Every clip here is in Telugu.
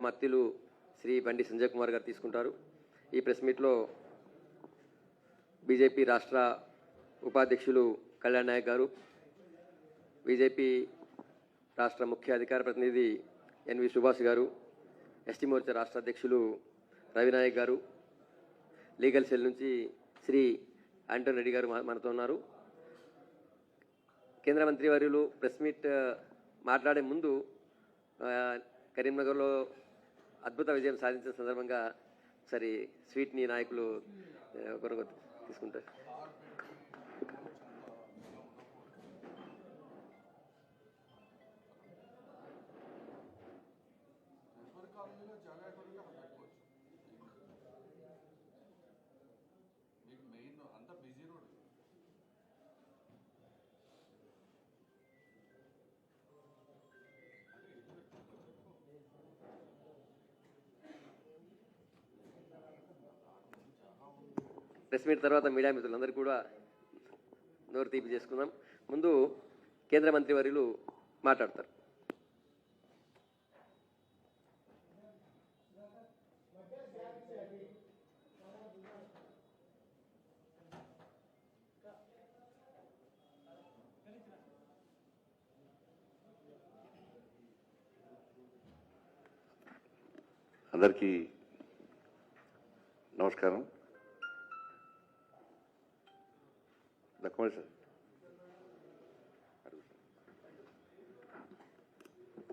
మత్తిలు శ్రీ బండి సంజయ్ కుమార్ గారు తీసుకుంటారు. ఈ ప్రెస్ మీట్లో బీజేపీ రాష్ట్ర ఉపాధ్యక్షులు కళ్యాణ్ నాయక్ గారు, బీజేపీ రాష్ట్ర ముఖ్య అధికార ప్రతినిధి ఎన్వి సుభాష్ గారు, ఎస్టీ మోర్చా రాష్ట్ర అధ్యక్షులు రవినాయక్ గారు, లీగల్ సెల్ నుంచి శ్రీ ఆంటోన్ రెడ్డి గారు మనతో ఉన్నారు. కేంద్ర మంత్రి వర్యులు ప్రెస్ మీట్ మాట్లాడే ముందు కరీంనగర్లో అద్భుత విజయం సాధించిన సందర్భంగా ఒకసారి స్వీట్ని నాయకులు ఒకరు తీసుకుంటారు. ప్రెస్ మీట్ తర్వాత మీడియా మిత్రులందరూ కూడా నోరు తీపి చేసుకుందాం. ముందు కేంద్ర మంత్రి వర్యులు మాట్లాడతారు. అందరికీ నమస్కారం.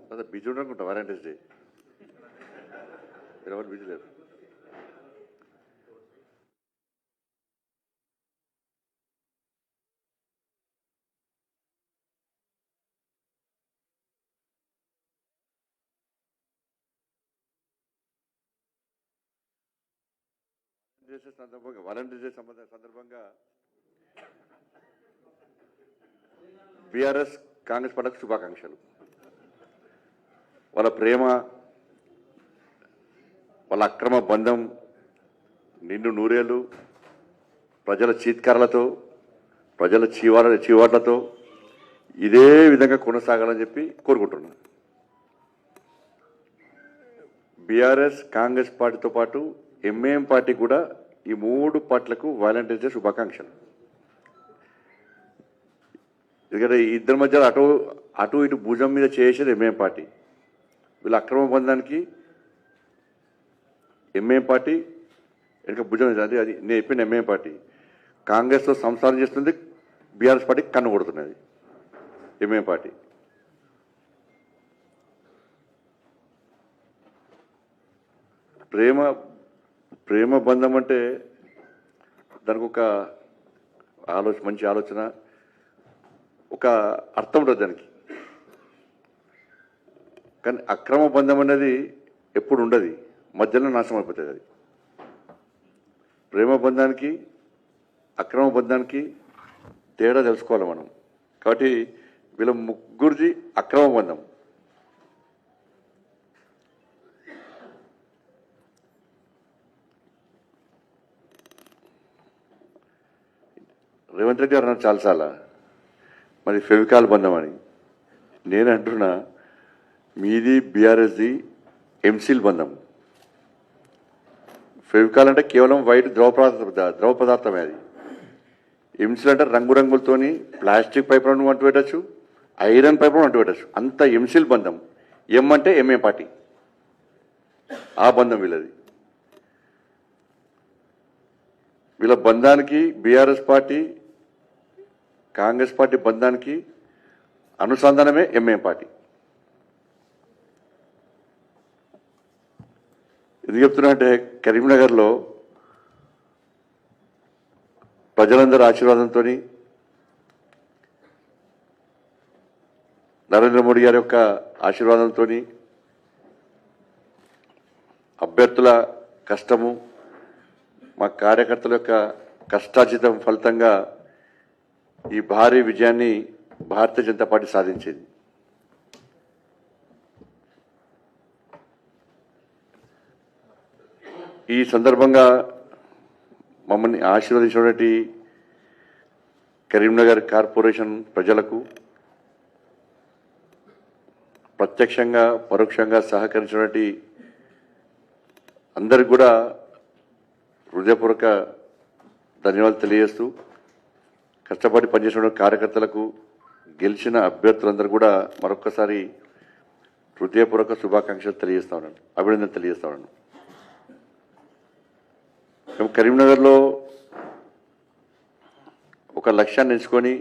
సార్ బిజీ ఉండనుకుంటా వాలంటీర్స్ డే, ఎవరు బిజీ లేరు. వాలంటీర్స్ డే సందర్భంగా బీఆర్ఎస్ కాంగ్రెస్ పార్టీకి శుభాకాంక్షలు. వాళ్ళ ప్రేమ, వాళ్ళ అక్రమ బంధం నిండు నూరేళ్ళు ప్రజల చీత్కారాలతో, ప్రజల చీవాట్లతో ఇదే విధంగా కొనసాగాలని చెప్పి కోరుకుంటున్నాను. బీఆర్ఎస్ కాంగ్రెస్ పార్టీతో పాటు ఎంఐఎం పార్టీ కూడా ఈ మూడు పార్టీలకు వాలంటీర్స్ డే శుభాకాంక్షలు. ఎందుకంటే ఇద్దరి మధ్య అటు ఇటు భుజం మీద చేసేది ఎంఐఎం పార్టీ. వీళ్ళ అక్రమ బంధానికి ఎంఐఎం పార్టీ వెనుక భుజం, అది నేను చెప్పిన ఎంఐఎం పార్టీ కాంగ్రెస్తో సంసారం చేస్తుంది, బీఆర్ఎస్ పార్టీ కన్ను కొడుతున్నది ఎంఐఎం పార్టీ. ప్రేమ బంధం అంటే దానికి ఒక మంచి ఆలోచన, ఒక అర్థం ఉంటుంది దానికి. కానీ అక్రమ బంధం అనేది ఎప్పుడు ఉండదు, మధ్యలో నాశనం అయిపోతుంది. అది ప్రేమ బంధానికి అక్రమ బంధానికి తేడా తెలుసుకోవాలి మనం. కాబట్టి వీళ్ళ ముగ్గురిది అక్రమ బంధం. రేవంత్ రెడ్డి గారు అన్నారు చాలాసార్లు మరి ఫెవికాల్ బంధం అని. నేను అంటున్నా మీది బీఆర్ఎస్ది ఎంసీల్ బంధం. ఫెవికాల్ అంటే కేవలం వైట్ ద్రవ పదార్థమే. అది ఎంసీల్ అంటే రంగురంగులతోని ప్లాస్టిక్ పైపులను అంటు పెట్టచ్చు, ఐరన్ పైపులను అంటు పెట్టచ్చు. అంత ఎంసీల్ బంధం. ఎం అంటే ఎంఏ పార్టీ, ఆ బంధం వీళ్ళది. వీళ్ళ బంధానికి బీఆర్ఎస్ పార్టీ కాంగ్రెస్ పార్టీ బంధానికి అనుసంధానమే ఎంఐఎం పార్టీ. ఎందుకు చెప్తున్నా అంటే కరీంనగర్లో ప్రజలందరూ ఆశీర్వాదంతో, నరేంద్ర మోడీ గారి యొక్క ఆశీర్వాదంతో, అభ్యర్థుల కష్టము, మా కార్యకర్తల యొక్క కష్టార్జితం ఫలితంగా ఈ భారీ విజయాన్ని భారతీయ జనతా పార్టీ సాధించింది. ఈ సందర్భంగా మమ్మల్ని ఆశీర్వదించినటువంటి కరీంనగర్ కార్పొరేషన్ ప్రజలకు, ప్రత్యక్షంగా పరోక్షంగా సహకరించినటువంటి అందరికి కూడా హృదయపూర్వక ధన్యవాదాలు తెలియజేస్తూ కష్టపడి పనిచేసిన కార్యకర్తలకు గెలిచిన అభ్యర్థులందరూ కూడా మరొక్కసారి హృదయపూర్వక శుభాకాంక్షలు తెలియజేస్తా ఉన్నాను, అభినందనలు తెలియజేస్తా ఉన్నాను. మేము కరీంనగర్లో ఒక లక్ష్యాన్ని ఎంచుకొని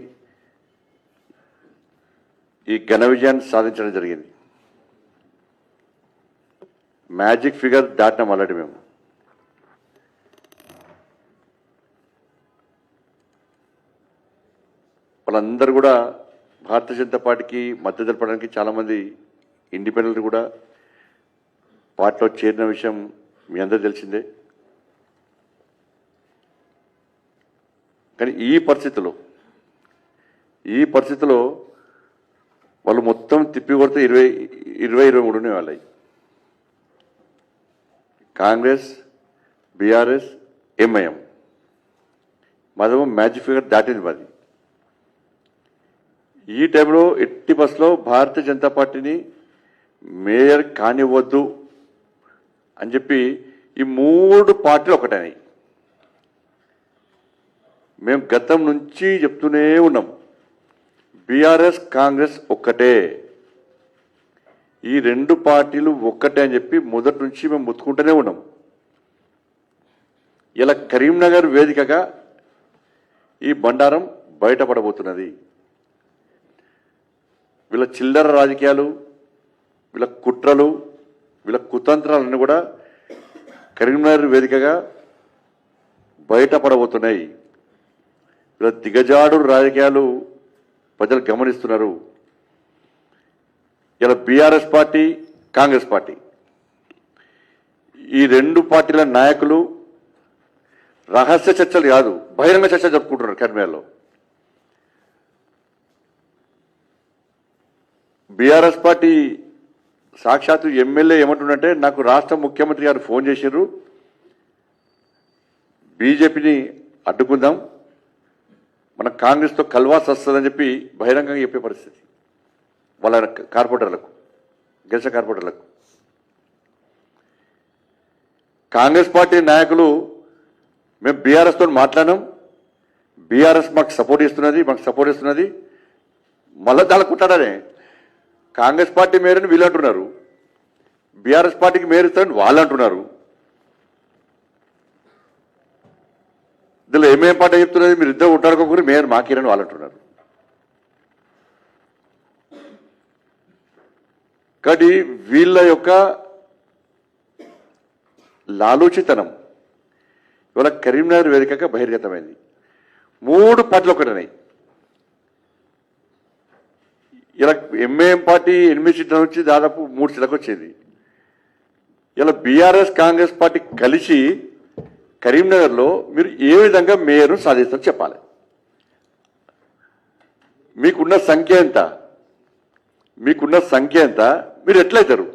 ఈ ఘన విజయాన్ని సాధించడం జరిగింది. మ్యాజిక్ ఫిగర్ దాటినాం ఆల్రెడీ మేము. వాళ్ళందరూ కూడా భారతీయ జనతా పార్టీకి మద్దతు తెలపడానికి చాలామంది ఇండిపెండెంట్ కూడా పార్టీలో చేరిన విషయం మీ అందరూ తెలిసిందే. కానీ ఈ పరిస్థితిలో వాళ్ళు మొత్తం తిప్పి కొడితే 23 వాళ్ళవి. కాంగ్రెస్, బీఆర్ఎస్, ఎంఐఎం మాదేమో మ్యాజిక్ ఫిగర్ దాటింది మాది. ఈ టైంలో ఎట్టి బస్సులో భారతీయ జనతా పార్టీని మేయర్ కానివ్వద్దు అని చెప్పి ఈ 3 పార్టీలు ఒకటైనాయి. మేము గతం నుంచి చెప్తూనే ఉన్నాం, బీఆర్ఎస్ కాంగ్రెస్ ఒక్కటే, ఈ 2 పార్టీలు ఒక్కటే అని చెప్పి మొదటి నుంచి మేము ముత్తుకుంటూనే ఉన్నాం. ఇలా కరీంనగర్ వేదికగా ఈ బండారం బయటపడబోతున్నది. వీళ్ళ చిల్లర రాజకీయాలు, వీళ్ళ కుట్రలు, వీళ్ళ కుతంత్రాలన్నీ కూడా కరీంనగర్ వేదికగా బయటపడబోతున్నాయి. వీళ్ళ దిగజాడు రాజకీయాలు ప్రజలు గమనిస్తున్నారు. ఇలా బీఆర్ఎస్ పార్టీ, కాంగ్రెస్ పార్టీ ఈ 2 పార్టీల నాయకులు రహస్య చర్చలు కాదు, బహిరంగ చర్చలు జరుపుకుంటున్నారు కరీంనగర్లో. బీఆర్ఎస్ పార్టీ సాక్షాత్తు ఎమ్మెల్యే ఏమంటుండంటే, నాకు రాష్ట్ర ముఖ్యమంత్రి గారు ఫోన్ చేశారు, బీజేపీని అడ్డుకుందాం, మన కాంగ్రెస్తో కల్వాస్ వస్తుందని చెప్పి బహిరంగంగా చెప్పే పరిస్థితి వాళ్ళ కార్పొరేటర్లకు, గెలిచిన కార్పొరేటర్లకు. కాంగ్రెస్ పార్టీ నాయకులు మేము బీఆర్ఎస్తో మాట్లాడినాం, బీఆర్ఎస్ మాకు సపోర్ట్ ఇస్తున్నది, మళ్ళా దాళ్ళకుంటాడనే కాంగ్రెస్ పార్టీ మేరని వీళ్ళు అంటున్నారు, బీఆర్ఎస్ పార్టీకి మేరు ఇస్తారని వాళ్ళు అంటున్నారు. ఇందులో ఏమేం పార్టీ చెప్తున్నది, మీరు ఇద్దరు ఉంటాడుకోకూరి మేయర్ మాకిరని వాళ్ళు అంటున్నారు. కాబట్టి వీళ్ళ యొక్క లాలూచితనం ఇవాళ కరీంనగర్ వేదికగా బహిర్గతమైంది. 3 పార్టీలు ఒకటన్నాయి. ఇలా ఎంఐఎం పార్టీ 8 సీట్ల నుంచి దాదాపు 3 సీట్లకు వచ్చేది. ఇలా బీఆర్ఎస్ కాంగ్రెస్ పార్టీ కలిసి కరీంనగర్లో మీరు ఏ విధంగా మేయర్ను సాధిస్తారో చెప్పాలి. మీకున్న సంఖ్య ఎంత, మీరు ఎట్లయితారు?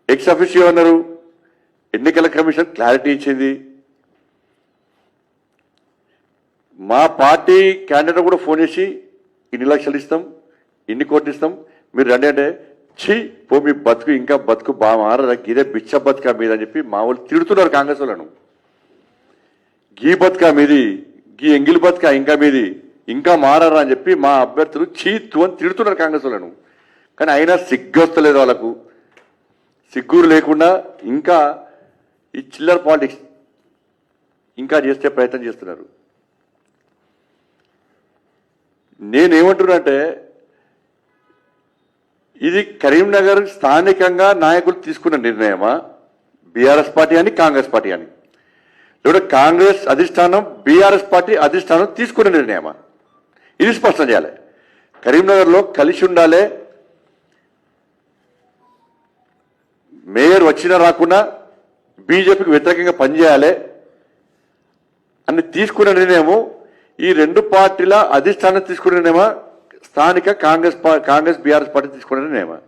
ఎక్స్ అఫీషియో అన్నారు, ఎన్నికల కమిషన్ క్లారిటీ ఇచ్చింది. మా పార్టీ క్యాండిడేట్ కూడా ఫోన్ చేసి ఇన్ని లక్షలు ఇస్తాం, ఇన్ని కోట్లు ఇస్తాం, మీరు రండి అంటే ఛీ పో మీ బతుకు ఇంకా బతుకు బాగా మారదా, ఇదే బిచ్చ బతుకా మీద అని చెప్పి మా వాళ్ళు తిడుతున్నారు కాంగ్రెస్ వాళ్ళను. గీ బతుకా మీది, గీ ఎంగిలి బతుకా ఇంకా మీది, ఇంకా మారరా అని చెప్పి మా అభ్యర్థులు చీత్తు అని తిడుతున్నారు కాంగ్రెస్ వాళ్ళను. కానీ అయినా సిగ్గొస్తలేదు వాళ్ళకు. సిగ్గురు లేకుండా ఇంకా ఈ చిల్లర పాలిటిక్స్ ఇంకా చేసే ప్రయత్నం చేస్తున్నారు. నేనేమంటున్నానంటే, ఇది కరీంనగర్ స్థానికంగా నాయకులు తీసుకున్న నిర్ణయమా, బీఆర్ఎస్ పార్టీ అని కాంగ్రెస్ పార్టీ అని, లేదా కాంగ్రెస్ అధిష్టానం బీఆర్ఎస్ పార్టీ అధిష్టానం తీసుకున్న నిర్ణయమా? ఇది స్పష్టం చేయాలి. కరీంనగర్లో కలిసి ఉండాలి, మేయర్ వచ్చినా రాకున్నా బీజేపీకి వ్యతిరేకంగా పనిచేయాలి అని తీసుకున్న నిర్ణయము ఈ 2 పార్టీల అధిష్టానం తీసుకున్న నిర్ణయమా, స్థానిక కాంగ్రెస్ బీఆర్ఎస్ పార్టీ తీసుకున్న నిర్ణయమా?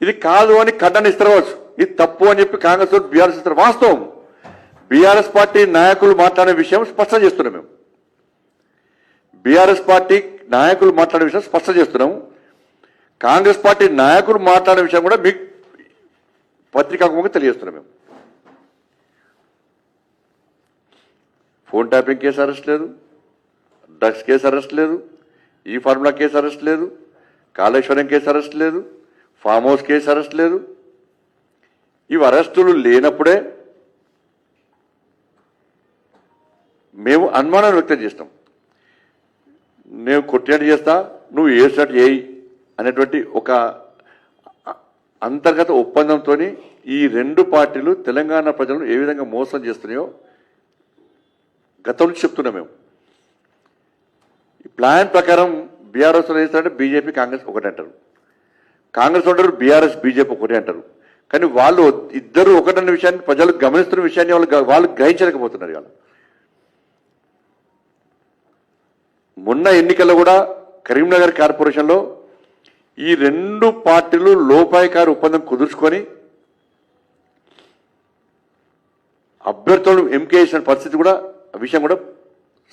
ఇది కాదు అని ఖండన ఇస్తారు, ఇది తప్పు అని చెప్పి కాంగ్రెస్ బీఆర్ఎస్ ఇస్తారు. వాస్తవం, బీఆర్ఎస్ పార్టీ నాయకులు మాట్లాడే విషయం స్పష్టం చేస్తున్నాం. మేము బీఆర్ఎస్ పార్టీ నాయకులు మాట్లాడే విషయం స్పష్టం చేస్తున్నాం. కాంగ్రెస్ పార్టీ నాయకులు మాట్లాడే విషయం కూడా మీకు పత్రికాముఖంగా తెలియజేస్తున్నాం మేము. ఫోన్ ట్యాపింగ్ కేసు అరెస్ట్ లేదు, డ్రగ్స్ కేసు అరెస్ట్ లేదు, ఈ ఫార్ములా కేసు అరెస్ట్ లేదు, కాళేశ్వరం కేసు అరెస్ట్ లేదు, ఫామ్ హౌస్ కేసు అరెస్ట్ లేదు. ఇవి అరెస్టులు లేనప్పుడే మేము అనుమానాలు వ్యక్తం చేస్తాం. నేను కొట్టినట్టు చేస్తా, నువ్వు వేసినట్టు చేయి అనేటువంటి ఒక అంతర్గత ఒప్పందంతో ఈ రెండు పార్టీలు తెలంగాణ ప్రజలను ఏ విధంగా మోసం చేస్తున్నాయో గతం నుంచి చెప్తున్నాం మేము. ఈ ప్లాన్ ప్రకారం బీఆర్ఎస్ వేస్తారంటే బీజేపీ కాంగ్రెస్ ఒకటి అంటారు, కాంగ్రెస్ ఉంటారు బీఆర్ఎస్ బీజేపీ ఒకటి అంటారు. కానీ వాళ్ళు ఇద్దరు ఒకటన్న విషయాన్ని ప్రజలు గమనిస్తున్న విషయాన్ని వాళ్ళు గ్రహించలేకపోతున్నారు. ఇవాళ మొన్న ఎన్నికల్లో కూడా కరీంనగర్ కార్పొరేషన్లో ఈ రెండు పార్టీలు లోపాయికారు ఒప్పందం కుదుర్చుకొని అభ్యర్థులను ఎంపిక చేసిన పరిస్థితి కూడా విషయం కూడా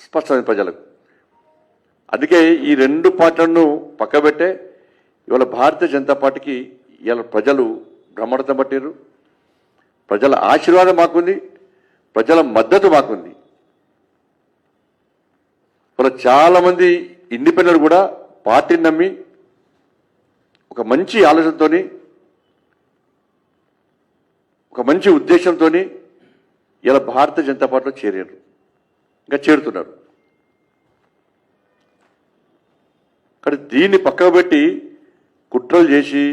స్పష్టమైంది ప్రజలకు. అందుకే ఈ రెండు పార్టీలను పక్కబెట్టే ఇవాళ భారతీయ జనతా పార్టీకి ఇవాళ ప్రజలు బ్రహ్మరథం పట్టారు. ప్రజల ఆశీర్వాదం మాకుంది, ప్రజల మద్దతు మాకుంది. ఇవాళ చాలామంది ఇండిపెండెంట్ కూడా పార్టీని నమ్మి ఒక మంచి ఆలోచనతో ఒక మంచి ఉద్దేశంతో ఇలా భారతీయ జనతా పార్టీలో చేరారు, ఇంకా చేరుతున్నారు. కానీ దీన్ని పక్కకు పెట్టి కుట్రలు చేసి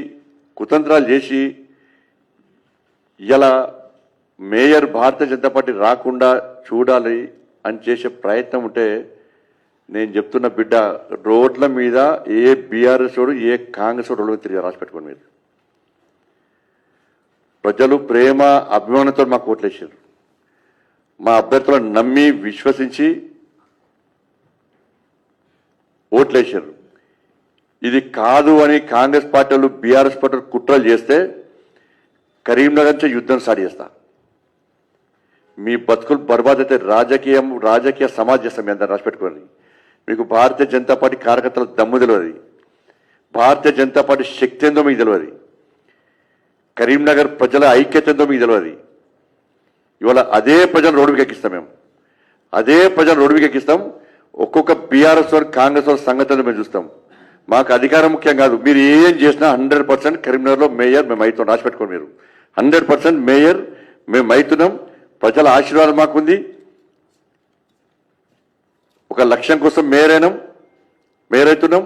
కుతంత్రాలు చేసి ఇలా మేయర్ భారతీయ జనతా పార్టీ రాకుండా చూడాలి అని చేసే ప్రయత్నం ఉంటే నేను చెప్తున్న బిడ్డ, రోడ్ల మీద ఏ బీఆర్ఎస్ వాడు ఏ కాంగ్రెస్ వాడు తిరిగి రాసి పెట్టుకోండి. మీరు ప్రజలు ప్రేమ అభిమానంతో మాకు ఓట్లేసారు. మా అభ్యర్థులను నమ్మి విశ్వసించి ఓట్లేసారు. ఇది కాదు అని కాంగ్రెస్ పార్టీలు బీఆర్ఎస్ పార్టీలు కుట్రలు చేస్తే కరీంనగర్ నుంచి యుద్ధం స్టార్ట్ చేస్తా. మీ బతుకులు బర్బాద్ అయితే రాజకీయ సమాజ్ చేస్తాం. మీ అందరూ రాసి పెట్టుకోండి. మీకు భారతీయ జనతా పార్టీ కార్యకర్తల దమ్ము తెలియదు, భారతీయ జనతా పార్టీ శక్తి ఏందో మీకు తెలియదు, కరీంనగర్ ప్రజల ఐక్యత ఏందో మీకు తెలియదు. ఇవాళ అదే ప్రజలు రోడ్డుకి ఎక్కిస్తాం. మేము అదే ప్రజలు రోడ్డుకి ఎక్కిస్తాం. ఒక్కొక్క బీఆర్ఎస్ వారు కాంగ్రెస్ వారి సంగతులు మేము చూస్తాం. మాకు అధికారం ముఖ్యం కాదు. మీరు ఏం చేసినా 100% కరీంనగర్లో మేయర్ మేము అవుతాం. రాసి పెట్టుకోండి. మీరు 100% మేయర్ మేము అవుతున్నాం. ప్రజల ఆశీర్వాదం మాకుంది. ఒక లక్ష్యం కోసం మేయర్ అవుతున్నాం.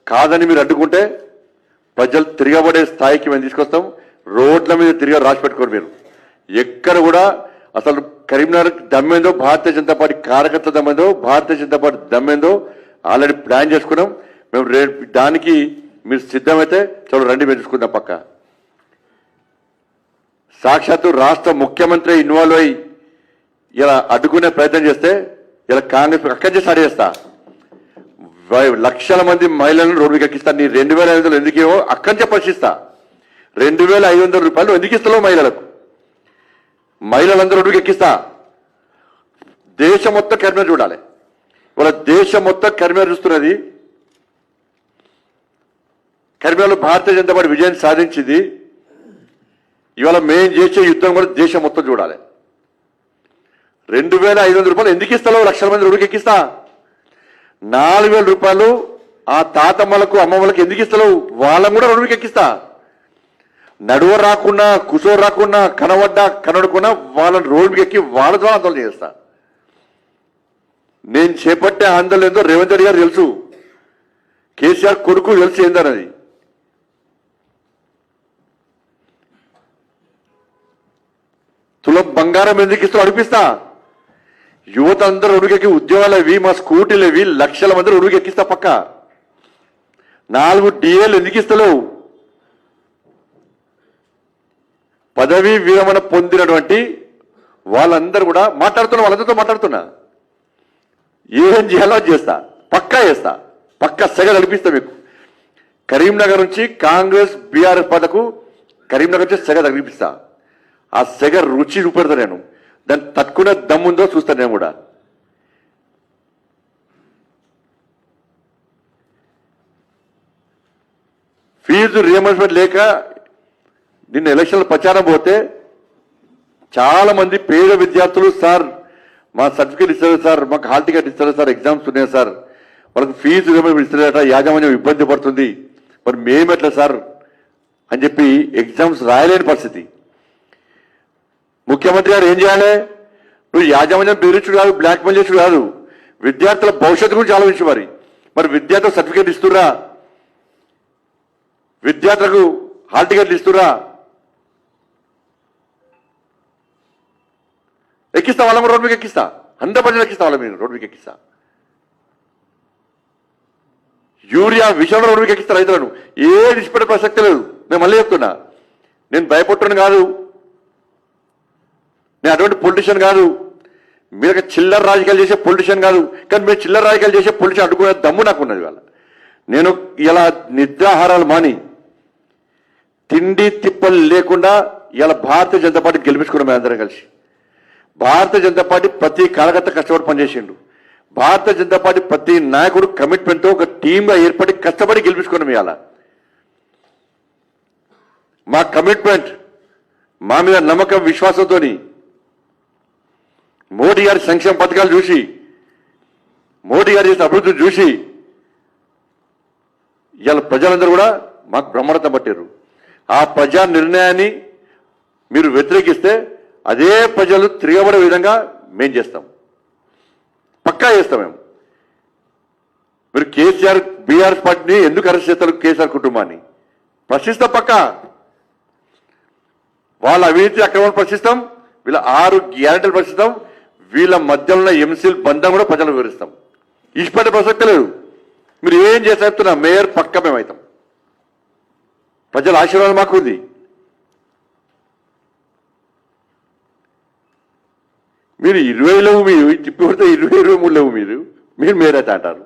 కాదని మీరు అడ్డుకుంటే ప్రజలు తిరగబడే స్థాయికి మేము తీసుకొస్తాం. రోడ్ల మీద తిరిగి రాసి పెట్టుకోండి. మీరు ఎక్కడ కూడా అసలు కరీంనగర్ దమ్మేందో, భారతీయ జనతా పార్టీ కార్యకర్తల దమ్మేందో, Bharatiya Janata party దమ్మేందో already plan చేసుకున్నాం. మేము దానికి మీరు సిద్ధమైతే చలో రండి, మేము చూసుకుందాం. పక్క సాక్షాత్తు రాష్ట్ర ముఖ్యమంత్రి ఇన్వాల్వ్ అయ్యి ఇలా అడ్డుకునే ప్రయత్నం చేస్తే ఇలా కాంగ్రెస్ అక్కడి నుంచి స్టార్ట్ చేస్తా. లక్షల మంది మహిళలను రోడ్డుకి ఎక్కిస్తా. నీ 2,500 ఎందుకు ఇవ్వో అక్కడి నుంచి పరిశీలిస్తా. 2,500 రూపాయలు ఎందుకు ఇస్తావు మహిళలకు? మహిళలందరూ రోడ్డుకి ఎక్కిస్తా. దేశం మొత్తం కరీంనగర్ చూడాలి. ఇవాళ దేశం మొత్తం కరీంనగర్ చూస్తున్నది. కరీంనగర్లో భారతీయ జనతా పార్టీ విజయాన్ని సాధించింది. ఇవాళ మేం చేసే యుద్ధం కూడా దేశం మొత్తం చూడాలి. 2,500 రూపాయలు ఎందుకు ఇస్తావు? లక్షల మంది రోడ్డుకి ఎక్కిస్తా. 4,000 రూపాయలు ఆ తాతమ్మలకు అమ్మమ్మలకు ఎందుకు ఇస్తావు? వాళ్ళని కూడా రోడ్డుకి ఎక్కిస్తా. నడువ రాకుండా, కుసో రాకుండా, కనబడ్డా కనడకుండా వాళ్ళని రోడ్డుకి ఎక్కి వాళ్ళ ద్వారా ఆందోళన చేస్తా. నేను చేపట్టే ఆందోళన ఏందో రేవంత్ రెడ్డి గారు తెలుసు, కేసీఆర్ కొడుకు తెలుసు ఏందన్నది. తులం బంగారం ఎందుకు ఇస్తూ అడిపిస్తా. యువత అందరూ ఉడికెక్కి ఉద్యోగాలు ఇవి, మా స్కూటీలు ఇవి, లక్షల మంది ఉడికి ఎక్కిస్తా. పక్క 4 DAలు ఎందుకు ఇస్తలేవు? పదవీ విరమణ పొందినటువంటి వాళ్ళందరూ కూడా మాట్లాడుతున్నా, వాళ్ళందరితో మాట్లాడుతున్నా. ఏం చేయాలో చేస్తా, పక్కా చేస్తా, పక్కా సెగ నడిపిస్తా. మీకు కరీంనగర్ నుంచి కాంగ్రెస్ బీఆర్ఎస్ పార్టీలకు కరీంనగర్ నుంచి సెగ నడిపిస్తా. ఆ సెగ రుచి చూపెడతా. నేను దాన్ని తట్టుకునే దమ్ముందో చూస్తాను. నేను కూడా ఫీజు రియంబర్స్మెంట్ లేక నిన్న ఎలక్షన్ల ప్రచారం పోతే చాలా మంది పేద విద్యార్థులు సార్ మా సర్టిఫికేట్ ఇస్తారు సార్, మాకు హాల్ టికెట్ ఇస్తారు సార్, ఎగ్జామ్స్ ఉన్నాయి సార్, వాళ్ళకి ఫీజు రియంబర్స్మెంట్ ఇస్తారట, యాజమాన్యం ఇబ్బంది పడుతుంది, మరి మేమెట్లా సార్ అని చెప్పి ఎగ్జామ్స్ రాయలేని పరిస్థితి. ముఖ్యమంత్రి గారు ఏం చేయాలి? నువ్వు యాజమాన్యం బెదిరించుడు కాదు, బ్లాక్ మెయిల్ చేసుడు కాదు, విద్యార్థుల భవిష్యత్తు గురించి ఆలోచించు. మరి విద్యార్థులకు సర్టిఫికేట్ ఇస్తురా, విద్యార్థులకు హాల్ టికెట్లు ఇస్తురా, ఎక్కిస్తా వాళ్ళ రోడ్ మీకు ఎక్కిస్తా, 100% ఎక్కిస్తా వాళ్ళ మీరు రోడ్ మీకు ఎక్కిస్తా. యూరియా విషయంలో రోడ్ మీకు ఎక్కిస్తా రైతులను, ఏది ఇష్టపడే ప్రసక్తి లేదు. నేను మళ్ళీ చెప్తున్నా, నేను భయపడుతున్నాను కాదు, నేను అటువంటి పొలిటీషియన్ కాదు, మీరు చిల్లర రాజకీయాలు చేసే పొలిటీషియన్ కాదు, కానీ మీరు చిల్లర రాజకీయాలు చేసే పొలిటీషియన్ అడ్డుకునే దమ్ము నాకు ఉన్నది. వాళ్ళ నేను ఇలా నిద్రాహారాలు మాని తిండి తిప్పలు లేకుండా ఇలా భారతీయ జనతా పార్టీ గెలిపించుకున్నాం. మేము అందరం కలిసి భారతీయ జనతా పార్టీ ప్రతి కార్యకర్త కష్టపడి పనిచేసిండు. భారతీయ జనతా పార్టీ ప్రతి నాయకుడు కమిట్మెంట్తో ఒక టీమ్గా ఏర్పడి కష్టపడి గెలిపించుకున్నాం. ఇలా మా కమిట్మెంట్, మా మీద నమ్మకం విశ్వాసంతో మోడీ గారి సంక్షేమ పథకాలు చూసి, మోడీ గారి చేసిన అభివృద్ధిని చూసి ఇవాళ ప్రజలందరూ కూడా మాకు బ్రహ్మరథం పట్టారు. ఆ ప్రజా నిర్ణయాన్ని మీరు వ్యతిరేకిస్తే అదే ప్రజలు తిరగబడే విధంగా మేం చేస్తాం, పక్కా చేస్తాం. మేము మీరు కేసీఆర్ బీఆర్ఎస్ పార్టీని ఎందుకు అరెస్ట్ చేస్తారు? కేసీఆర్ కుటుంబాన్ని ప్రశ్నిస్తాం, పక్కా వాళ్ళ అవినీతి అక్రమాలు ప్రశ్నిస్తాం, వీళ్ళ 6 గ్యారెంటీలు ప్రశ్నిస్తాం, వీళ్ళ మధ్యలో ఉన్న ఎంసీల్ బంధం కూడా ప్రజలకు వివరిస్తాం. ఇష్టపడే ప్రసక్తి లేదు. మీరు ఏం చేస్తున్నా మేయర్ పక్క మేమవుతాం. ప్రజల ఆశీర్వాదం మాకు ఉంది. మీరు 20 లేవు, మీరు తిప్పి కొడితే 23 లేవు, మీరు మేయర్ అయితే అంటారు.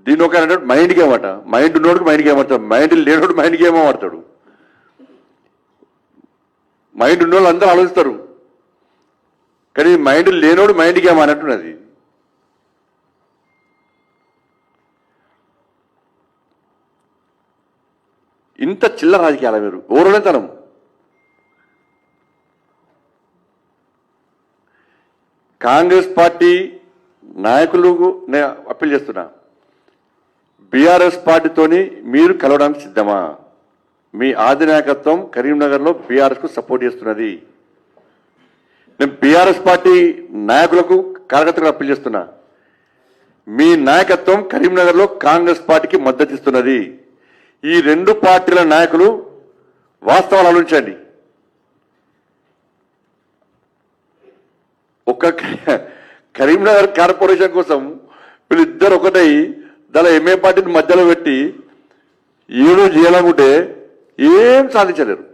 దీని ఒక మైండ్ గేమ్ అట. మైండ్ ఉన్నోడికి మైండ్ గేమ్ ఆడతాడు, మైండ్ లేనోడు మైండ్ గేమ్ ఆడతాడు. మైండ్ ఉన్నోళ్ళు అందరూ ఆలోచిస్తారు, కానీ మైండ్ లేనోడు మైండ్ గేమ్ అన్నట్టున్నది. ఇంత చిల్లర రాజకీయాల మీరు ఓరలేతనం. కాంగ్రెస్ పార్టీ నాయకులకు నేను అప్పీల్ చేస్తున్నా, బీఆర్ఎస్ పార్టీతోని మీరు కలవడానికి సిద్ధమా? మీ అధినాయకత్వం కరీంనగర్లో బీఆర్ఎస్కు సపోర్ట్ చేస్తున్నది. నేను బీఆర్ఎస్ పార్టీ నాయకులకు కార్యకర్తలకు అప్పీల్ చేస్తున్నా, మీ నాయకత్వం కరీంనగర్లో కాంగ్రెస్ పార్టీకి మద్దతు ఇస్తున్నది. ఈ 2 పార్టీల నాయకులు వాస్తవాలు ఆలోచించండి. ఒక కరీంనగర్ కార్పొరేషన్ కోసం వీళ్ళిద్దరు ఒకటై దాని ఎంఏ పార్టీని మధ్యలో పెట్టి ఏదో చేయాలనుకుంటే ఏం సాధించలేరు.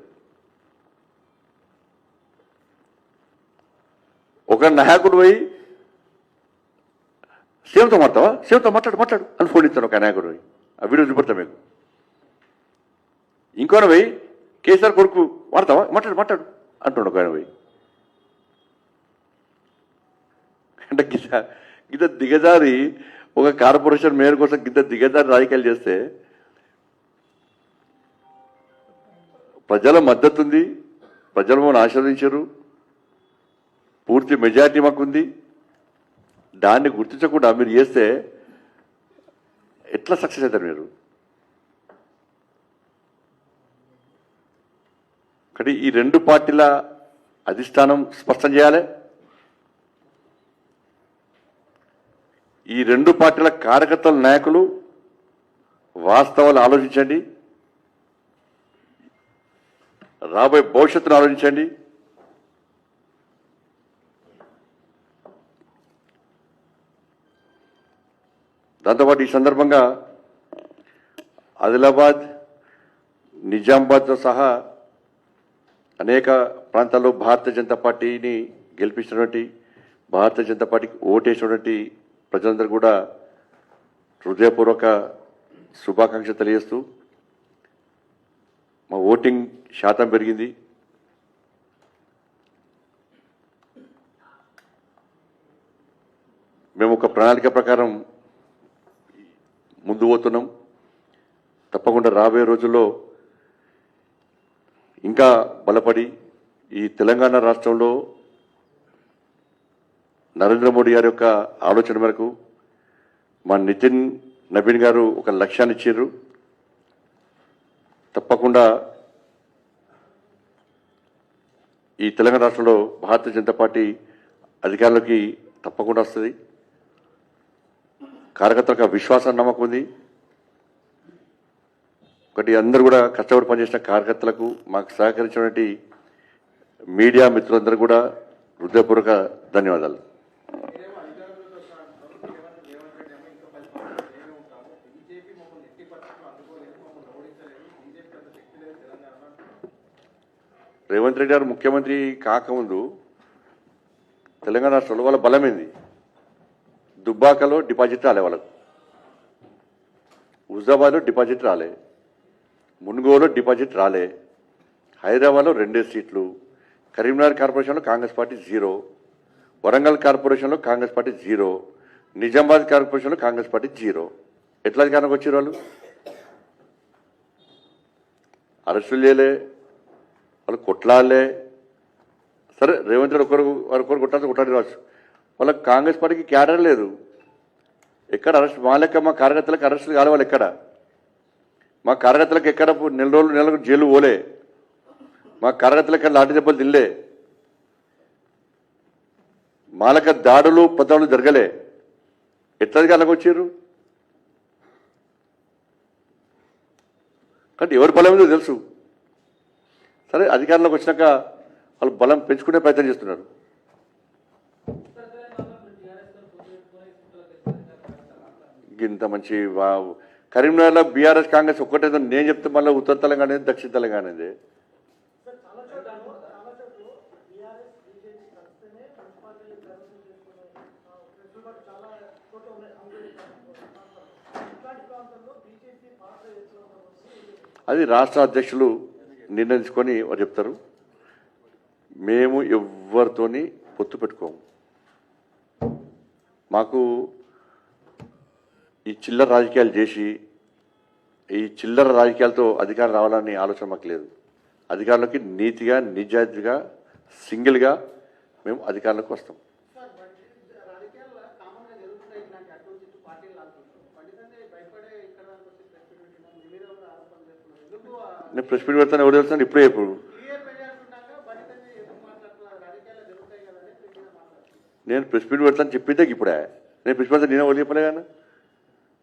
ఒక నాయకుడు పోయి సీఎంతో మాట్లాడతావా, సీఎంతో మాట్లాడు అని ఫోన్ ఇస్తాను ఒక నాయకుడు పోయి, ఆ వీడియో చూపెడతా మీకు. ఇంకోన పోయి కేసీఆర్ కొడుకు వాడతావా, మాట్లాడు అంటుండు ఒక ఆయన పోయి. అంటే గిద్ద దిగజారి ఒక కార్పొరేషన్ మేయర్ కోసం గిద్ద దిగజారి రాజకీయాలు చేస్తే ప్రజల మద్దతు ఉంది, ప్రజలు మమ్మల్ని ఆశీర్వదించారు, పూర్తి మెజారిటీ మాకుంది. దాన్ని గుర్తించకుండా మీరు చేస్తే ఎట్లా సక్సెస్ అవుతారు మీరు? కానీ ఈ 2 పార్టీల అధిష్టానం స్పష్టం చేయాలి. ఈ 2 పార్టీల కార్యకర్తల నాయకులు వాస్తవాలు ఆలోచించండి, రాబోయే భవిష్యత్తును ఆలోచించండి. దాంతోపాటు ఈ సందర్భంగా ఆదిలాబాద్, నిజామాబాద్తో సహా అనేక ప్రాంతాల్లో భారతీయ జనతా పార్టీని గెలిపించినటువంటి, భారతీయ జనతా పార్టీకి ఓటేసినటువంటి ప్రజలందరూ కూడా హృదయపూర్వక శుభాకాంక్షలు తెలియజేస్తూ, మా ఓటింగ్ శాతం పెరిగింది. మేము ఒక ప్రణాళిక ప్రకారం ముందు పోతున్నాం. తప్పకుండా రాబోయే రోజుల్లో ఇంకా బలపడి ఈ తెలంగాణ రాష్ట్రంలో నరేంద్ర మోడీ గారి యొక్క ఆలోచన మేరకు మా నితిన్ నవీన్ గారు ఒక లక్ష్యాన్ని ఇచ్చారు. తప్పకుండా ఈ తెలంగాణ రాష్ట్రంలో భారతీయ జనతా పార్టీ అధికారంలోకి తప్పకుండా వస్తుంది. కార్యకర్తలకు విశ్వాసం నమ్మకం ఉంది. ఒకటి అందరూ కూడా కష్టపడి పనిచేసిన కార్యకర్తలకు మాకు సహకరించినటువంటి మీడియా మిత్రులందరూ కూడా హృదయపూర్వక ధన్యవాదాలు. రేవంత్ రెడ్డి గారు ముఖ్యమంత్రి కాకముందు తెలంగాణ రాష్ట్రంలో వాళ్ళ బలమైంది. దుబ్బాకలో డిపాజిట్ రాలే, వాళ్ళకు హుజాబాద్లో డిపాజిట్ రాలే, మున్గోలో డిపాజిట్ రాలే, హైదరాబాద్లో 2 సీట్లు, కరీంనగర్ కార్పొరేషన్లో కాంగ్రెస్ పార్టీ 0, వరంగల్ కార్పొరేషన్లో కాంగ్రెస్ పార్టీ 0, నిజామాబాద్ కార్పొరేషన్లో కాంగ్రెస్ పార్టీ 0. ఎట్లా అధికారంలోకి వచ్చారు వాళ్ళు? అరెస్టులు చేయలే, వాళ్ళు కొట్లాడలే. సరే రేవంత్ రెడ్డి ఒకరు కొట్టాల్సి కొట్టాడు రావచ్చు. వాళ్ళకి కాంగ్రెస్ పార్టీకి క్యాడర్ లేదు. ఎక్కడ అరెస్ట్? మా లెక్క మా కార్యకర్తలకు అరెస్టులు కాలే. వాళ్ళు ఎక్కడ? మా కార్యకర్తలకు ఎక్కడ నెలకు జైలు పోలే, మా కార్యకర్తలకు లాఠీ దెబ్బలు తినలే, మాలక దాడులు పదాలు జరగలే. ఎట్లది అలాగ వచ్చారు? కాబట్టి ఎవరి బలం ఏదో తెలుసు. సరే అధికారంలోకి వచ్చినాక వాళ్ళు బలం పెంచుకునే ప్రయత్నం చేస్తున్నారు. ఇంత మంచి కరీంనగర్లో బీఆర్ఎస్ కాంగ్రెస్ ఒక్కటేదో నేను చెప్తే మళ్ళీ ఉత్తర తెలంగాణ దక్షిణ తెలంగాణ ఇది. అది రాష్ట్ర అధ్యక్షులు నిర్ణయించుకొని వారు చెప్తారు. మేము ఎవరితోని పొత్తు పెట్టుకోము. మాకు ఈ చిల్లర రాజకీయాలు చేసి ఈ చిల్లర రాజకీయాలతో అధికారం రావాలని ఆలోచన మాకు లేదు. అధికారంలోకి నీతిగా నిజాయితీగా సింగిల్గా మేము అధికారంలోకి వస్తాం. నేను ప్రెస్ మీట్ పెడతాను, ఎవరు తెలుస్తాను ఇప్పుడే ఇప్పుడు. నేను ప్రెస్ మీట్ పెడతాను చెప్పిందే ఇప్పుడే. నేను ప్రెస్ పెడతాను, నేను ఎవరు చెప్పలే కానీ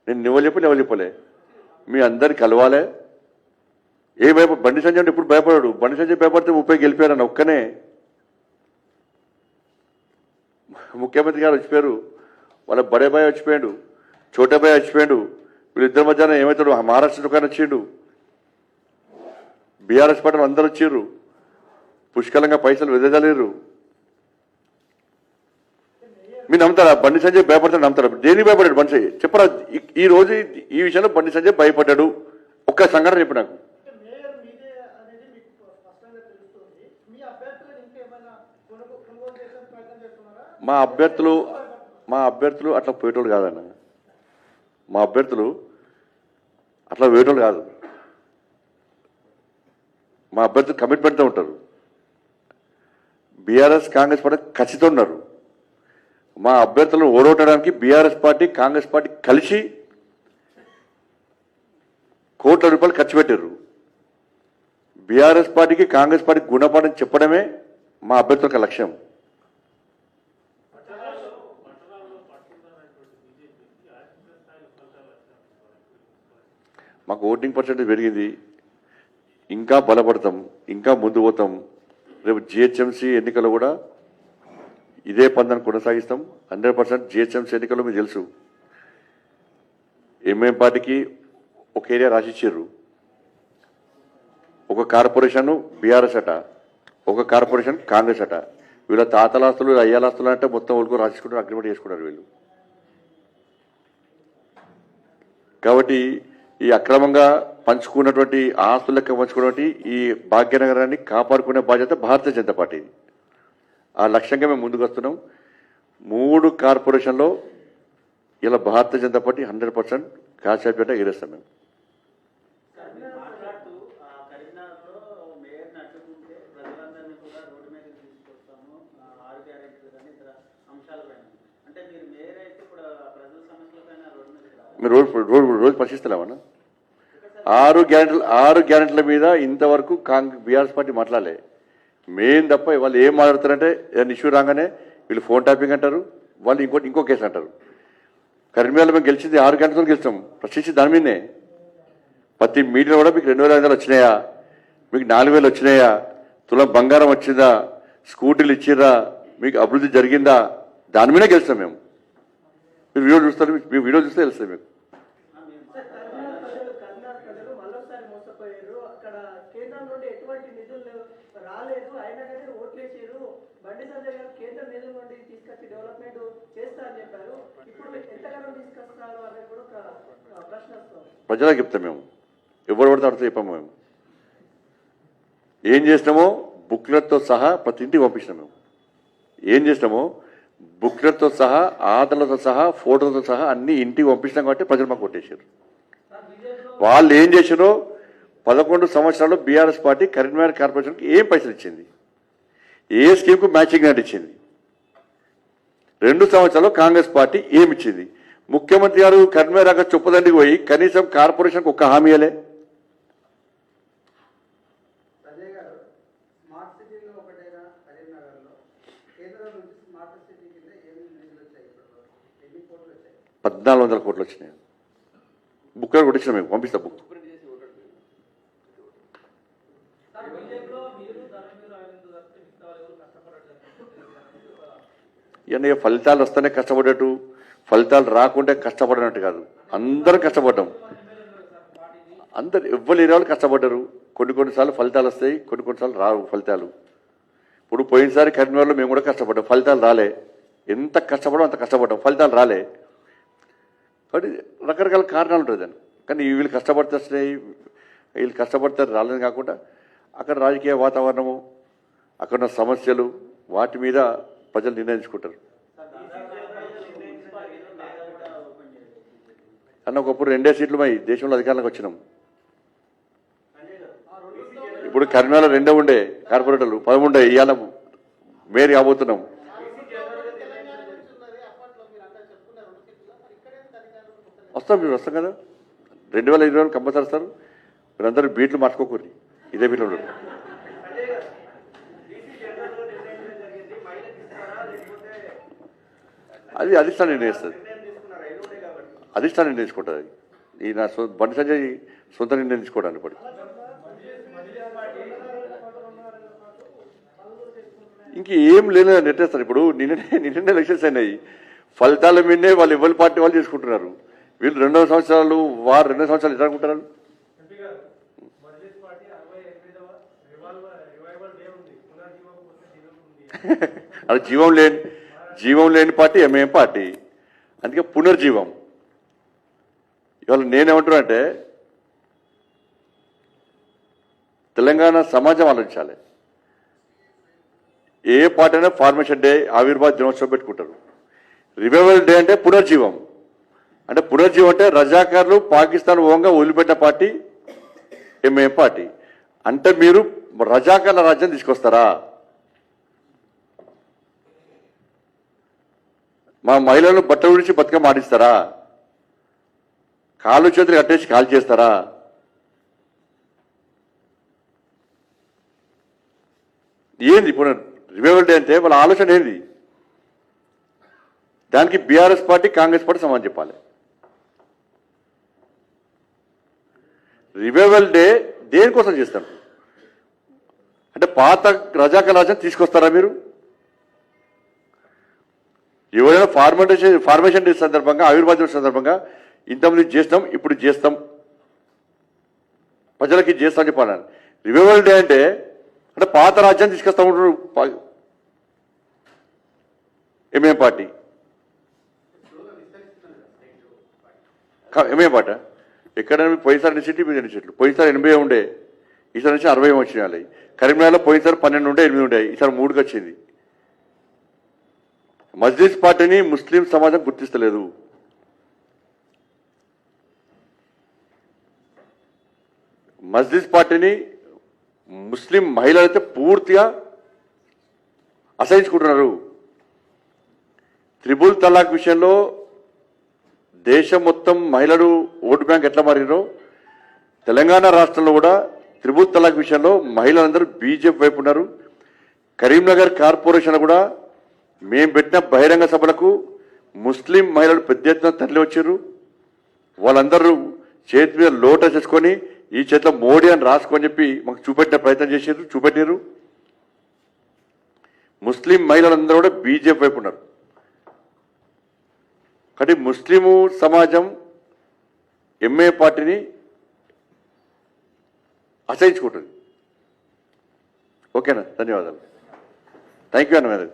నేను ఎవరు చెప్పలే. మీ అందరు కలవాలే. ఏ బండి సంజయ్ అంటే ఇప్పుడు భయపడాడు. బండి సంజయ్ భయపడితే 30 గెలిపారని ఒక్కనే. ముఖ్యమంత్రి గారు వచ్చిపోయారు, వాళ్ళ బడే బాయ్ వచ్చిపోయాడు, చోటే బాయ్ వచ్చిపోయాడు. వీళ్ళిద్దరి మధ్యాహ్నం ఏమవుతాడు? మహారాష్ట్ర దుకాణం వచ్చిండు, బీఆర్ఎస్ పార్టీలు అందరూ వచ్చారు, పుష్కలంగా పైసలు వెదజలేరు. మీరు నమ్ముతారా? బండి సంజయ్ భయపడతాడు నమ్ముతారా? దేనికి భయపడ్డాడు బండి సంజయ్? చెప్పరా ఈ రోజు ఈ విషయంలో బండి సంజయ్ భయపడ్డాడు? ఒక్క సంఘటన చెప్పు నాకు. మా అభ్యర్థులు అట్లా పోయేటోళ్ళు కాదన్న. మా అభ్యర్థులు అట్లా పోయేటోళ్ళు కాదు. మా అభ్యర్థులు కమిట్మెంట్తో ఉంటారు. బీఆర్ఎస్ కాంగ్రెస్ పార్టీ ఖచ్చితంగా ఉన్నారు. మా అభ్యర్థులను ఓడగొట్టడానికి బీఆర్ఎస్ పార్టీ కాంగ్రెస్ పార్టీ కలిసి కోట్ల రూపాయలు ఖర్చు పెట్టారు. బీఆర్ఎస్ పార్టీకి కాంగ్రెస్ పార్టీకి గుణపాఠం చెప్పడమే మా అభ్యర్థుల లక్ష్యం. మాకు ఓటింగ్ పర్సెంటేజ్ పెరిగింది, ఇంకా బలపడతాం, ఇంకా ముందు పోతాం. రేపు జిహెచ్ఎంసీ ఎన్నికలు కూడా ఇదే పందాన్ని కొనసాగిస్తాం. 100% జిహెచ్ఎంసీ ఎన్నికల్లో మీకు తెలుసు, ఎంఎం పార్టీకి ఒక ఏరియా రాసిచ్చారు. ఒక కార్పొరేషన్ బీఆర్ఎస్ అట, ఒక కార్పొరేషన్ కాంగ్రెస్ అట. వీళ్ళ తాతలాస్తులు అయ్యాలాస్తులు అంటే మొత్తం వాళ్ళకు రాసుకుంటారు, అగ్రిమెంట్ చేసుకుంటారు వీళ్ళు. కాబట్టి ఈ అక్రమంగా పంచుకున్నటువంటి ఆస్తులు లెక్క పంచుకున్నటువంటి ఈ భాగ్యనగరాన్ని కాపాడుకునే బాధ్యత భారతీయ జనతా పార్టీ. ఆ లక్ష్యంగా మేము ముందుకు వస్తున్నాం. 3 కార్పొరేషన్లో ఇలా భారతీయ జనతా పార్టీ 100% కాసేపేట ఎగిరేస్తాం మేము. సార్, మీరు మాట్లాడుతూ కరీంనగర్లో మేయర్ని అడ్డుకుంటే ప్రజలందరినీ కూడా రోడ్డు మీద తీసుకొస్తాము, 6 గ్యారెంటీలు కానీ ఇతర అంశాలపైన. అంటే మీరు మేయర్ అయితే ఇప్పుడు ప్రజల సమస్యలపైన రోడ్డు మీద రావాలి. మీరు రోజు పరిశీలిస్తలేమన్నా? 6 గ్యారెంటీల మీద ఇంతవరకు బీఆర్ఎస్ పార్టీ మాట్లాడలే. మెయిన్ తప్ప వాళ్ళు ఏం మాట్లాడతారంటే ఏదైనా ఇష్యూ రాగానే వీళ్ళు ఫోన్ ట్యాపింగ్ అంటారు, వాళ్ళు ఇంకో కేసు అంటారు. కరీంనగర్లో మేము గెలిచింది 6 గంటలతో గెలిచాం. ప్రశ్నించి దాని మీదనే ప్రతి మీటింగ్ కూడా మీకు 2,500 వచ్చినాయా, మీకు 4,000 వచ్చినాయా, తులం బంగారం వచ్చిందా, స్కూటీలు ఇచ్చిర్రా, మీకు అభివృద్ధి జరిగిందా, దాని మీదే గెలుస్తాం మేము. మీరు వీడియో చూస్తారు, మీ వీడియో చూస్తే తెలుస్తుంది మీకు. కర్ణాటక ప్రజలు మళ్ళొకసారి మోసపోయారు. అక్కడ కేంద్రం నుండి ఎటువంటి నిధులు రాలేదు, అయినా కానీ ఓట్లేసారు. బండి సంజయ్ గారు కేంద్ర నిధుల నుండి తీసుకొచ్చి డెవలప్మెంట్ చేస్తా అని చెప్పారు. ఇప్పుడు ఎంతకాలం తీసుకొస్తారు అనేది కూడా ఒక ప్రశ్న వస్తుంది. ప్రజలకు చెప్తాం మేము, ఎవరు పడితే అడితే చెప్పాము. మేము ఏం చేసినామో బుక్లెట్తో సహా ప్రతి ఇంటికి పంపించినాం. మేము ఏం చేసినామో బుక్లెట్తో సహా, ఆధార్లతో సహా, ఫోటోలతో సహా అన్ని ఇంటికి పంపించినాం. కాబట్టి ప్రజలు మాకు కొట్టేశారు. వాళ్ళు ఏం చేశారో 11 సంవత్సరాలు బీఆర్ఎస్ పార్టీ కరీంనగర్ కార్పొరేషన్కి ఏం పైసలు ఇచ్చింది, ఏ స్కీమ్కు మ్యాచింగ్ గ్రాంట్ ఇచ్చింది, 2 సంవత్సరాలు కాంగ్రెస్ పార్టీ ఏమి ఇచ్చింది. ముఖ్యమంత్రి గారు కరీంనగర్ దాకా చొప్పదండికి పోయి కనీసం కార్పొరేషన్కి ఒక్క హామీ ఇవ్వలే. సంజయ్ గారు, స్మార్ట్ సిటీలో ఒకటేనా కరీంనగర్లో కేంద్రం నుంచి స్మార్ట్ సిటీ కింద ఏమి నిధులు వచ్చాయి? ఇప్పుడు ఎన్ని కోట్లు వచ్చాయి? 1,400 కోట్లు వచ్చినాయి. బుక్ కొట్టించిన మేము పంపిస్తా బుక్. ఇవన్నీ ఫలితాలు వస్తేనే కష్టపడ్డట్టు, ఫలితాలు రాకుంటే కష్టపడినట్టు కాదు. అందరం కష్టపడ్డాం. అందరు ఎవ్వరు లేని వాళ్ళు కష్టపడ్డారు. కొన్నిసార్లు ఫలితాలు వస్తాయి, కొన్నిసార్లు రావు ఫలితాలు. ఇప్పుడు పోయినసారి కరీంనగర్లో మేము కూడా కష్టపడ్డాం, ఫలితాలు రాలే. ఎంత కష్టపడడం అంత కష్టపడ్డాం, ఫలితాలు రాలే. కాబట్టి రకరకాల కారణాలు ఉంటుంది దాన్ని. కానీ వీళ్ళు కష్టపడితే వస్తున్నాయి, వీళ్ళు కష్టపడితే రాలేదని కాకుండా అక్కడ రాజకీయ వాతావరణము, అక్కడ ఉన్న సమస్యలు, వాటి మీద ప్రజలు నిర్ణయించుకుంటారు. అన్న ఒకప్పుడు 2 సీట్లు మై దేశంలో అధికారంలోకి వచ్చినాం. ఇప్పుడు కరీంనగర్లో 2 ఉండే కార్పొరేటర్లు, 10 ఉండే. ఇవాళ మేయర్ కాబోతున్నాం. వస్తాం కదా. 2020 కంపల్సరీ వస్తారు. మీరందరూ బీట్లు మార్చుకోకూడదు, ఇదే బీట్లు ఉండదు. అది అధిష్టానం నిర్ణయిస్తుంది, అధిష్టానం నిర్ణయించుకుంటుంది. ఈ నా బండి సంజయ్ సొంత నిర్ణయం తీసుకోవడానికి పడి ఇంకేం లేదు నెట్టేస్తారు. ఇప్పుడు నిన్ననే ఎలక్షన్స్ అయినాయి, ఫలితాల మీదనే వాళ్ళు ఎవరి పార్టీ వాళ్ళు చేసుకుంటున్నారు. వీళ్ళు 2 సంవత్సరాలు, వారు 2 సంవత్సరాలు ఎట్లా అనుకుంటున్నారు? అది జీవం లేని పార్టీ ఎంఐఎం పార్టీ. అందుకే పునర్జీవం. ఇవాళ నేనేమంటున్నా అంటే తెలంగాణ సమాజం ఆలోచించాలి. ఏ పార్టీ అయినా ఫార్మేషన్ డే, ఆవిర్భావ దినోత్సవం పెట్టుకుంటారు. రివైవల్ డే అంటే పునర్జీవం. అంటే పునర్జీవం అంటే రజాకారులు పాకిస్తాన్ ఓంగా వదిలిపెట్టిన పార్టీ ఎంఐఎం పార్టీ. అంటే మీరు రజాకార్ల రాజ్యం తీసుకొస్తారా? మా మహిళలను బట్ట విడిచి బతుకమ్మ ఆడిస్తారా? కాళ్ళు చేతులు కట్టేసి కాల్ చేస్తారా? ఏంది ఇప్పుడు రివైవల్ డే అంటే? వాళ్ళ ఆలోచన ఏంది? దానికి బీఆర్ఎస్ పార్టీ, కాంగ్రెస్ పార్టీ సమాధానం చెప్పాలి. రివైవల్ డే దేనికోసం చేస్తారు? అంటే పాత రజాకాల రాజ్యం తీసుకొస్తారా మీరు? ఎవరైనా ఫార్మేషన్ డే సందర్భంగా, ఆవిర్భావ దివస్ సందర్భంగా ఇంతమంది చేస్తాం, ఇప్పుడు చేస్తాం, ప్రజలకి చేస్తాం చెప్పాలి. రివైవల్ డే అంటే పాత రాజ్యాన్ని తీసుకొస్తా ఉంటారు ఎంఐఎం పార్టీ. ఎంఐఎం పార్టీ ఎక్కడైనా పోయినసారి 2 సీట్లు, 2 సీట్లు. పోయినసారి 80 ఉండే, ఈసారి నుంచి 60 వచ్చినాయి. కరీంనగర్లో పోయినసారి 12 ఉండే, 8 ఉండే, ఈసారి 3కి వచ్చింది. మజ్లిస్ పార్టీని ముస్లిం సమాజం గుర్తిస్తలేదు. మజ్లిస్ పార్టీని ముస్లిం మహిళలు అయితే పూర్తిగా అసహించుకుంటున్నారు. త్రిబుల్ తలాక్ విషయంలో దేశం మొత్తం మహిళలు ఓటు బ్యాంక్ ఎట్లా మారినో తెలంగాణ రాష్ట్రంలో కూడా త్రిబుల్ తలాక్ విషయంలో మహిళలందరూ బీజేపీ వైపు ఉన్నారు. కరీంనగర్ కార్పొరేషన్ కూడా మేము పెట్టిన బహిరంగ సభలకు ముస్లిం మహిళలు పెద్ద ఎత్తున తరలి వచ్చారు. వాళ్ళందరూ చేతి మీద లోటస్ చేసుకొని ఈ చేతిలో మోడీ అని రాసుకొని చెప్పి మాకు చూపెట్టిన ప్రయత్నం చేసారు, చూపెట్టారు. ముస్లిం మహిళలందరూ కూడా బీజేపీ వైపు ఉన్నారు. కాబట్టి ముస్లిము సమాజం ఎంఏ పార్టీని అసహించుకుంటుంది. ఓకేనా? ధన్యవాదాలు. థ్యాంక్ యూ అన్న.